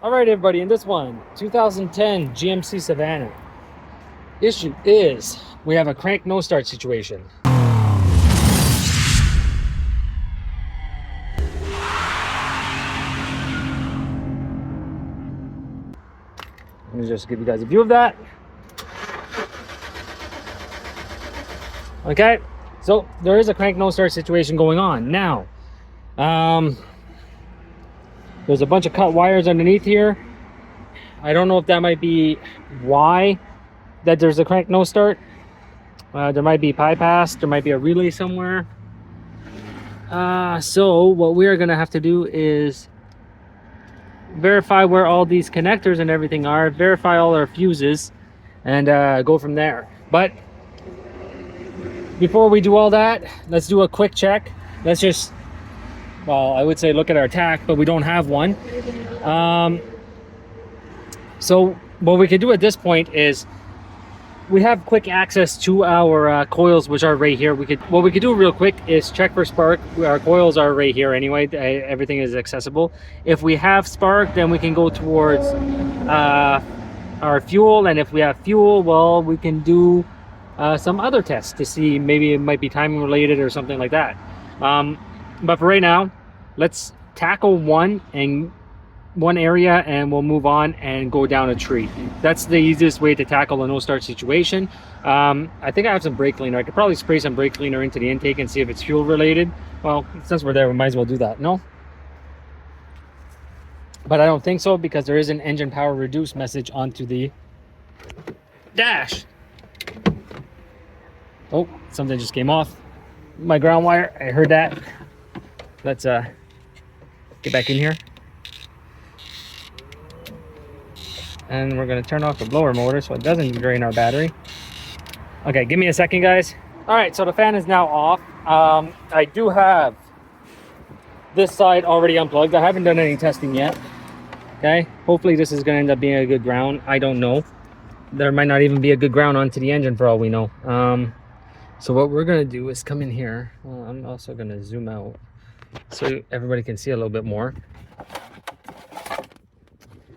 All right, everybody, in this one, 2010 GMC Savana. Issue is we have a crank no start situation. Let me just give you guys a view of that. Okay, so there is a crank no start situation going on now. There's a bunch of cut wires underneath here. I don't know if that might be why that there's a crank no start. There might be bypass, there might be a relay somewhere. So what we're gonna have to do is verify where all these connectors and everything are, verify all our fuses, and go from there. But before we do all that, let's do a quick check. Let's just, well, I would say look at our tach, but we don't have one. So what we could do at this point is we have quick access to our coils, which are right here. What we could do real quick is check for spark. Our coils are right here anyway. Everything is accessible. If we have spark, then we can go towards our fuel, and if we have fuel, well, we can do some other tests to see, maybe it might be timing related or something like that. But for right now, let's tackle one area and we'll move on and go down a tree. That's the easiest way to tackle a no start situation. I think I have some brake cleaner. I could probably spray some brake cleaner into the intake and see if it's fuel related. Well, since we're there, we might as well do that. No? But I don't think so, because there is an engine power reduce message onto the dash. Oh, something just came off my ground wire. I heard that. Let's get back in here. And we're going to turn off the blower motor so it doesn't drain our battery. Okay, give me a second, guys. All right, so the fan is now off. I do have this side already unplugged. I haven't done any testing yet. Okay, hopefully this is going to end up being a good ground. I don't know. There might not even be a good ground onto the engine for all we know. So what we're going to do is come in here. Well, I'm also going to zoom out so everybody can see a little bit more.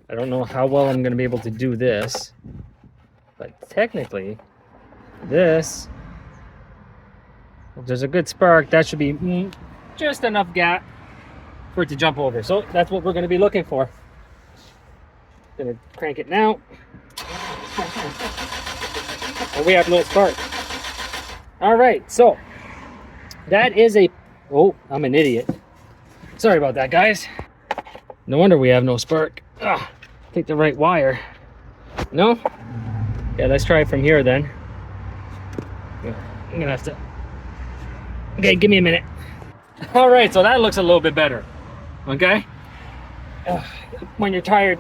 I don't know how well I'm going to be able to do this, but technically this, if there's a good spark, that should be just enough gap for it to jump over. So that's what we're going to be looking for. Going to crank it now, and we have no spark. All right, so that is a, oh, I'm an idiot. Sorry about that, guys. No wonder we have no spark. Take the right wire. No? Yeah, let's try it from here then. I'm gonna have to, okay, give me a minute. All right, so that looks a little bit better. Okay? When you're tired,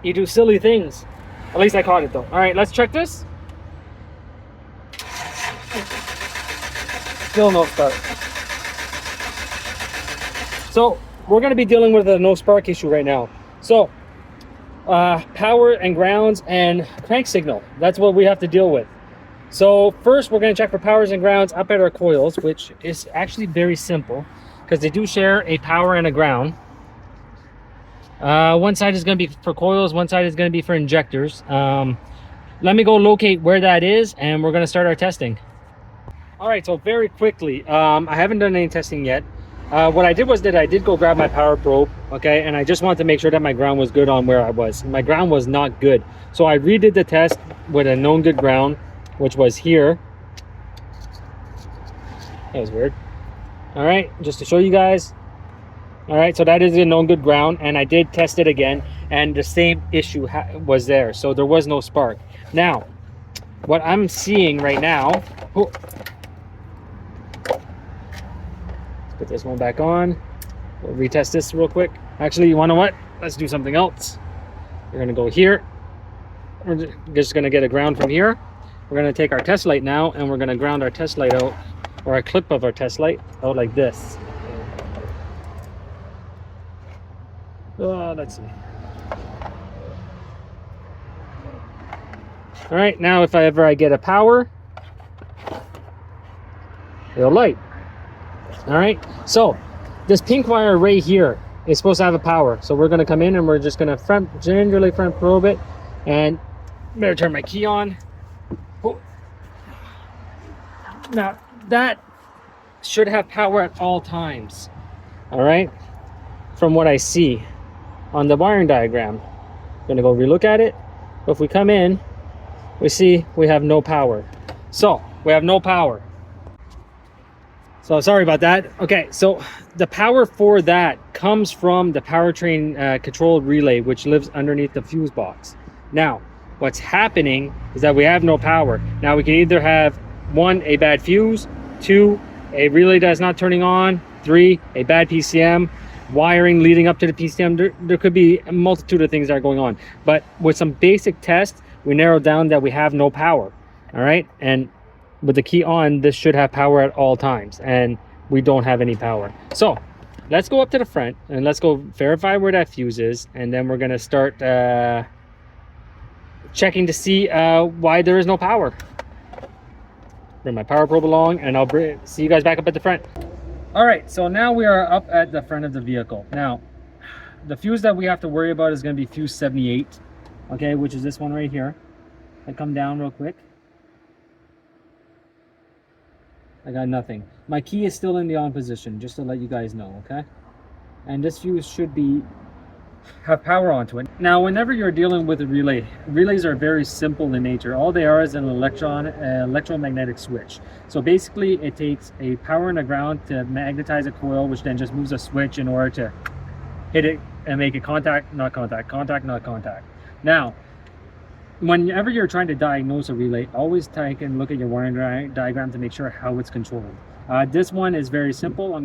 you do silly things. At least I caught it though. All right, let's check this. Still no spark. So we're going to be dealing with a no spark issue right now. So power and grounds and crank signal, that's what we have to deal with. So first we're going to check for powers and grounds up at our coils, which is actually very simple because they do share a power and a ground. One side is going to be for coils, one side is going to be for injectors. Let me go locate where that is and we're going to start our testing. All right, so very quickly, I haven't done any testing yet. What I did was that I did go grab my power probe, okay, and I just wanted to make sure that my ground was good on where I was. My ground was not good, so I redid the test with a known good ground, which was here. That was weird. All right, just to show you guys. All right, so that is a known good ground, and I did test it again, and the same issue was there, so there was no spark. Now, what I'm seeing right now, oh, put this one back on. We'll retest this real quick. Actually, you want to know what? Let's do something else. We're going to go here. We're just going to get a ground from here. We're going to take our test light now, and we're going to ground our test light out, or a clip of our test light out like this. Let's see. All right, now if I get a power, it'll light. All right, so this pink wire right here is supposed to have a power. So we're going to come in and we're just going to gingerly front probe it, and better turn my key on. Oh. Now that should have power at all times, all right, from what I see on the wiring diagram. I'm gonna go relook at it. But if we come in, we see we have no power. So we have no power. So sorry about that. Okay, so the power for that comes from the powertrain control relay, which lives underneath the fuse box. Now what's happening is that we have no power. Now we can either have 1, a bad fuse, 2, a relay that's not turning on, 3, a bad PCM, wiring leading up to the PCM. There could be a multitude of things that are going on, but with some basic tests we narrowed down that we have no power. All right, and with the key on, this should have power at all times, and we don't have any power. So let's go up to the front and let's go verify where that fuse is, and then we're going to start checking to see why there is no power. Bring my power probe along, and I'll see you guys back up at the front. All right, so now we are up at the front of the vehicle. Now the fuse that we have to worry about is going to be fuse 78, okay, which is this one right here. I come down real quick. I got nothing. My key is still in the on position, just to let you guys know, okay? And this fuse should have power onto it. Now whenever you're dealing with a relay, relays are very simple in nature. All they are is an electromagnetic switch. So basically it takes a power and a ground to magnetize a coil, which then just moves a switch in order to hit it and make it contact, not contact, contact, not contact. Now whenever you're trying to diagnose a relay, always take and look at your wiring diagram to make sure how it's controlled. This one is very simple.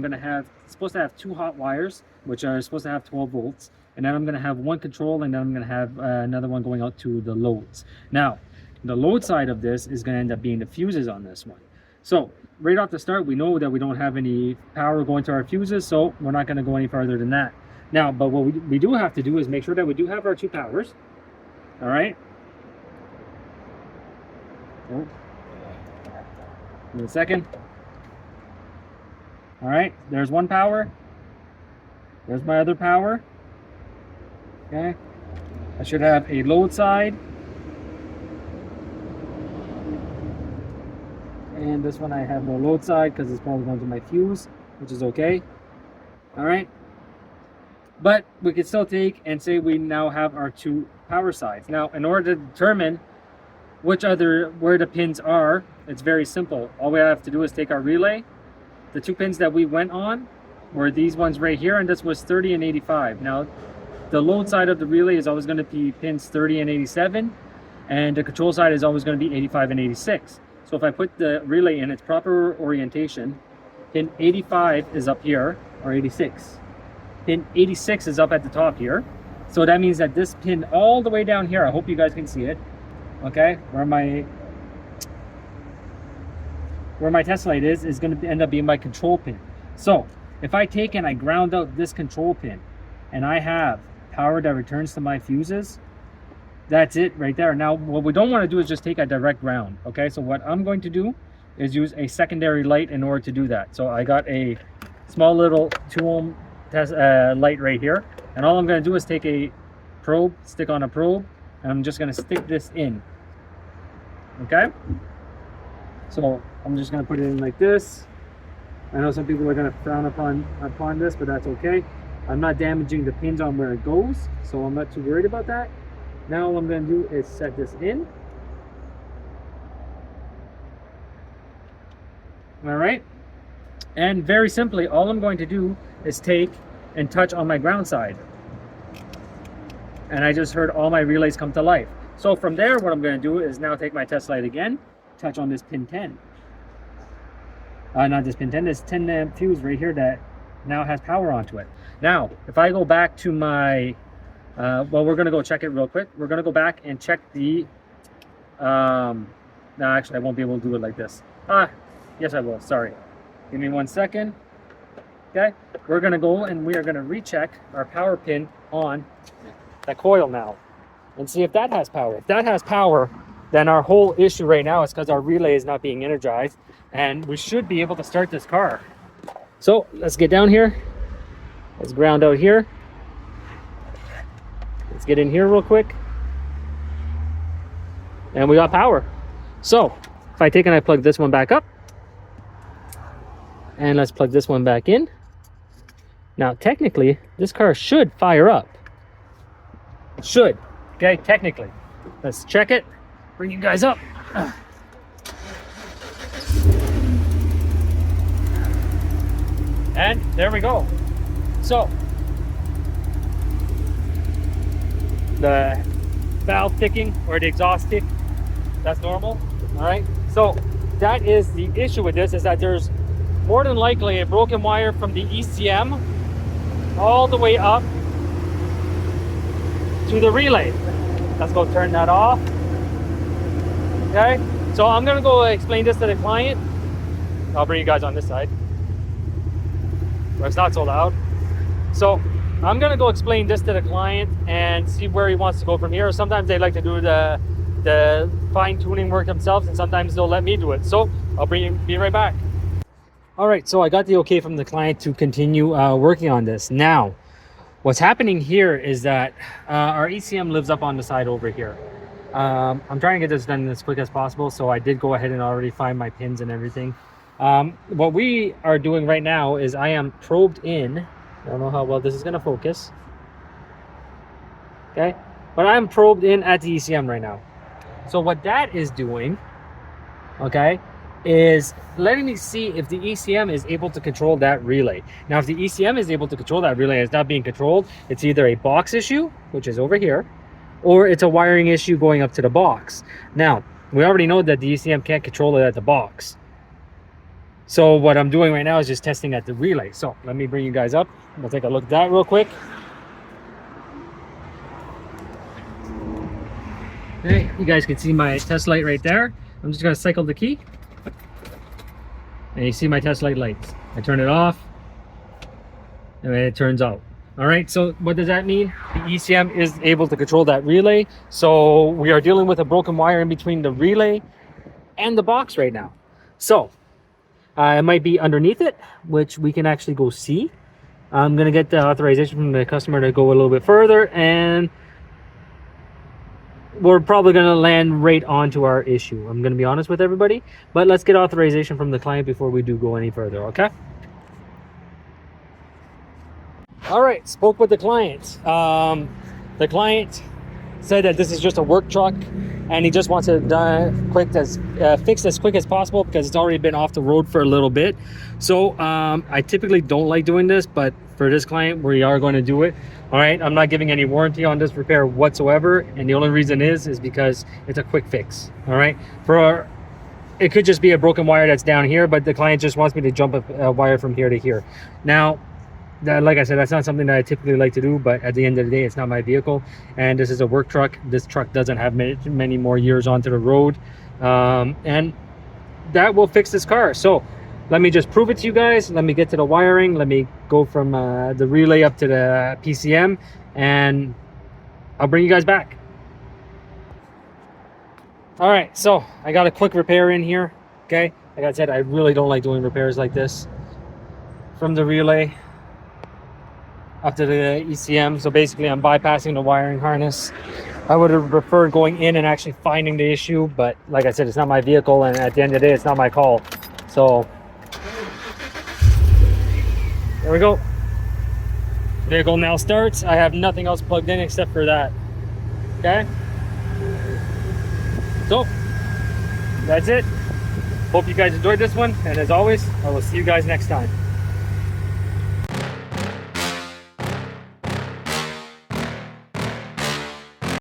Supposed to have 2 hot wires, which are supposed to have 12 volts. And then I'm going to have one control, and then I'm going to have another one going out to the loads. Now, the load side of this is going to end up being the fuses on this one. So right off the start, we know that we don't have any power going to our fuses, so we're not going to go any farther than that. Now, but what we do have to do is make sure that we do have our 2 powers. All right. Oh. Give me a second. All right, there's one power. There's my other power. Okay, I should have a load side, and this one I have no load side because it's probably going to my fuse, which is okay. All right, but we could still take and say we now have our 2 power sides. Now in order to determine where the pins are, it's very simple. All we have to do is take our relay. The 2 pins that we went on were these ones right here, and this was 30 and 85. Now the load side of the relay is always going to be pins 30 and 87, and the control side is always going to be 85 and 86. So if I put the relay in its proper orientation, pin 85 is up here, or 86. Pin 86 is up at the top here. So that means that this pin all the way down here, I hope you guys can see it, okay, where my test light is going to end up being my control pin. So if I take and I ground out this control pin, and I have power that returns to my fuses, that's it right there. Now what we don't want to do is just take a direct ground, okay? So what I'm going to do is use a secondary light in order to do that. So I got a small little 2 ohm test light right here, and all I'm going to do is take a probe, stick on a probe, and I'm just going to stick this in, okay? So I'm just going to put it in like this. I know some people are going to frown upon this, but that's okay. I'm not damaging the pins on where it goes, so I'm not too worried about that. Now all I'm going to do is set this in. All right, and very simply, all I'm going to do is take and touch on my ground side, and I just heard all my relays come to life. So from there, what I'm going to do is now take my test light again, touch on this pin 10. Not this pin 10, this 10 amp fuse right here that now has power onto it. Now if I go back to my well, we're going to go check it real quick. We're going to go back and check the no, actually I won't be able to do it like this. Yes I will, sorry, give me 1 second. Okay, we're going to go and we are going to recheck our power pin on the coil now and see if that has power. If that has power, then our whole issue right now is because our relay is not being energized, and we should be able to start this car. So let's get down here. Let's ground out here. Let's get in here real quick. And we got power. So if I take and I plug this one back up, and let's plug this one back in. Now, technically, this car should fire up. Should, okay, technically. Let's check it, bring you guys up. And there we go. So, the valve ticking or the exhaust tick, that's normal, all right? So, that is the issue with this, is that there's more than likely a broken wire from the ECM all the way up to the relay. Let's go turn that off. Okay, so I'm gonna go explain this to the client. I'll bring you guys on this side where it's not so loud. So I'm gonna go explain this to the client and see where he wants to go from here. Sometimes they like to do the fine-tuning work themselves, and sometimes they'll let me do it. So I'll be right back. All right, so I got the okay from the client to continue working on this. Now, what's happening here is that our ECM lives up on the side over here. I'm trying to get this done as quick as possible, so I did go ahead and already find my pins and everything. What we are doing right now is I am probed in. I don't know how well this is gonna focus. Okay, but I'm probed in at the ECM right now. So what that is doing, okay, is letting me see if the ECM is able to control that relay. Now, if the ECM is able to control that relay and it's not being controlled, it's either a box issue, which is over here, or it's a wiring issue going up to the box. Now, we already know that the ECM can't control it at the box. So what I'm doing right now is just testing at the relay. So let me bring you guys up. We'll take a look at that real quick. Okay, you guys can see my test light right there. I'm just gonna cycle the key. And you see my test lights. I turn it off, and then it turns out. All right, so what does that mean? The ECM is able to control that relay. So we are dealing with a broken wire in between the relay and the box right now. So it might be underneath it, which we can actually go see. I'm gonna get the authorization from the customer to go a little bit further, and we're probably going to land right onto our issue. I'm going to be honest with everybody, but let's get authorization from the client before we do go any further, okay? All right, spoke with the client. The client said that this is just a work truck and he just wants it fixed as quick as possible because it's already been off the road for a little bit. So I typically don't like doing this, but for this client, we are going to do it. All right, I'm not giving any warranty on this repair whatsoever, and the only reason is because it's a quick fix. All right, it could just be a broken wire that's down here, but the client just wants me to jump a wire from here to here. Now, like I said, that's not something that I typically like to do, but at the end of the day, it's not my vehicle, and this is a work truck. This truck doesn't have many more years onto the road, and that will fix this car. So let me just prove it to you guys. Let me get to the wiring. Let me go from the relay up to the PCM, and I'll bring you guys back. All right, so I got a quick repair in here. Okay, like I said, I really don't like doing repairs like this. From the relay up to the ECM. So basically I'm bypassing the wiring harness. I would have preferred going in and actually finding the issue, but like I said, it's not my vehicle, and at the end of the day, it's not my call. So there we go. Vehicle now starts. I have nothing else plugged in except for that. Okay, so that's it. Hope you guys enjoyed this one, and as always, I will see you guys next time.